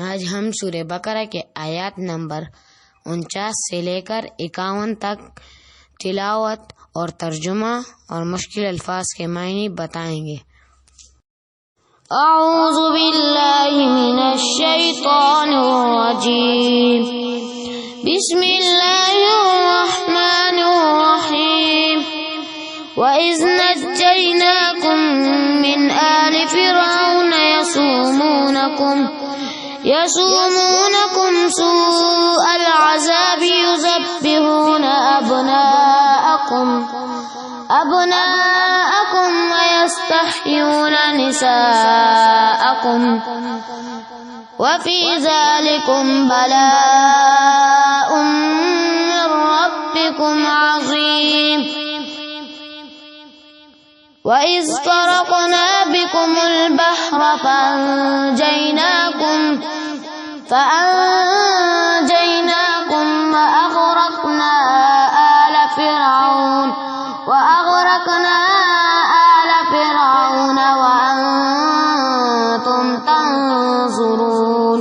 آج ہم سورہ بقرہ کے آیات نمبر 49 سے لے کر 51 تک تلاوت اور ترجمہ اور مشکل الفاظ کے معنی بتائیں گے۔ اعوذ باللہ من الشیطان الرجیم، بسم اللہ الرحمن الرحیم۔ وَإِذْ نَجَّيْنَاكُمْ مِنْ آلِ فِرْعَوْنَ يَسُومُونَكُمْ سُوءَ الْعَذَابِ يُذَبِّحُونَ أَبْنَاءَكُمْ وَيَسْتَحْيُونَ نِسَاءَكُمْ وَفِي ذَلِكُمْ بَلَاءٌ مِّن رَّبِّكُمْ عَظِيمٌ۔ وَإِذْ فَرَقْنَا بِكُمُ الْبَحْرَ فَأَنجَيْنَاكُمْ وَأَغْرَقْنَا آلَ فِرْعَوْنَ وَأَنتُمْ تَنظُرُونَ۔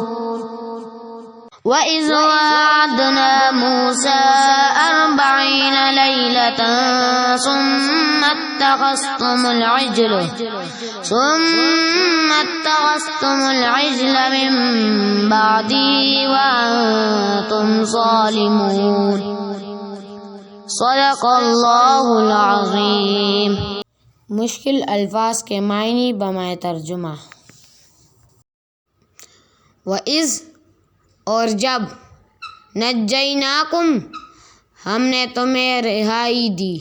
وَإِذْ وَاعَدْنَا مُوسَىٰ 40 لَيْلَةً ثُمَّ اتَّخَذْتُمُ الْعِجْلَ مِن بَعْدِهِ وَأَنتُمْ ظَالِمُونَ۔ صدق اللہ العظیم۔ مشکل الفاظ کے معنی بمعنی ترجمہ۔ وَإِذْ اور جب، نجیناکم ہم نے تمہیں رہائی دی،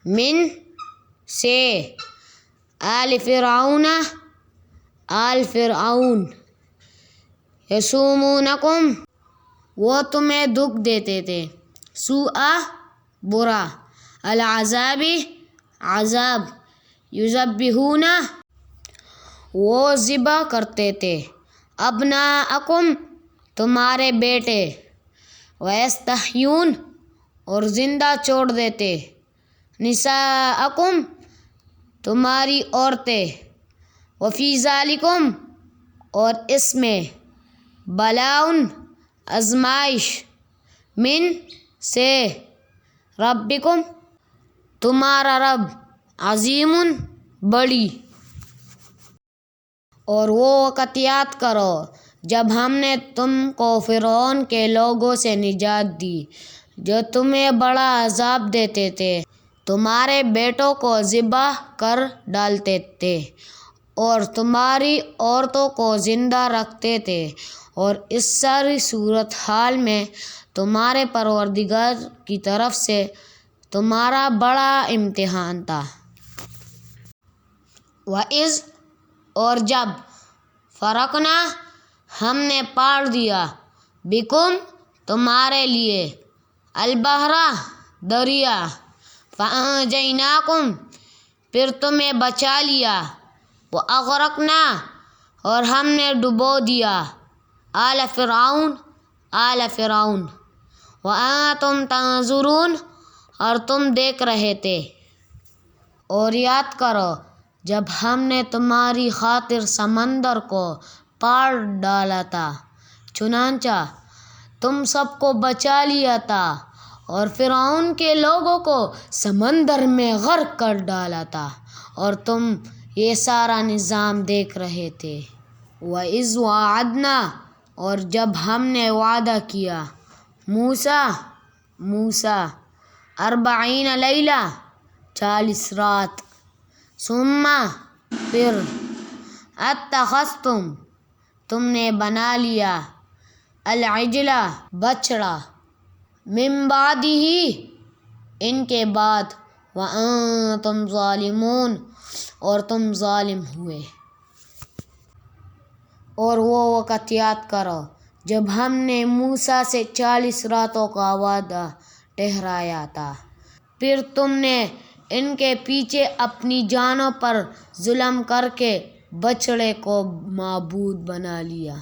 من سے، آل فرعون آل فرعون، یسومونکم وہ تمہیں دکھ دیتے تھے، سوء برا، العذاب عذاب، یذبحون وہ ذبح کرتے تھے، ابناءکم تمہارے بیٹے، ویستحیون اور زندہ چھوڑ دیتے، نساءکم تمہاری عورتیں، وفی ذالکم اور اس میں، بلاء آزمائش، من سے، ربکم تمہارا رب، عظیم بڑی۔ اور وہ وقت یاد کرو جب ہم نے تم کو فرعون کے لوگوں سے نجات دی جو تمہیں بڑا عذاب دیتے تھے، تمہارے بیٹوں کو ذبح کر ڈالتے تھے اور تمہاری عورتوں کو زندہ رکھتے تھے، اور اس ساری صورتحال میں تمہارے پروردگار کی طرف سے تمہارا بڑا امتحان تھا۔ وَإِذْ اور جب، فرقنا ہم نے پار دیا، بکم تمہارے لیے، البحر دریا، فَأَنجَيْنَاكُمْ پھر تمہیں بچا لیا، وَأَغْرَقْنَا اور ہم نے ڈبو دیا، آل فرعون آل فرعون، وَأَنتُمْ تَنظُرُونَ اور تم دیکھ رہے تھے۔ اور یاد کرو جب ہم نے تمہاری خاطر سمندر کو پار ڈالا تھا، چنانچہ تم سب کو بچا لیا تھا، اور فرعون کے لوگوں کو سمندر میں غرق کر ڈالا تھا، اور تم یہ سارا نظام دیکھ رہے تھے۔ وَإِذْ وَعَدْنَا اور جب ہم نے وعدہ کیا، موسیٰ 40 لیلہ 40 رات، ثم پھر، اتخذتم تم نے بنا لیا، العجل بچڑا، من بعدہ ان کے بعد، وانتم ظالمون اور تم ظالم ہوئے۔ اور وہ وقت یاد کرو جب ہم نے موسیٰ سے 40 راتوں کا وعدہ ٹھہرایا تھا، پھر تم نے ان کے پیچھے اپنی جانوں پر ظلم کر کے بچڑے کو معبود بنا لیا۔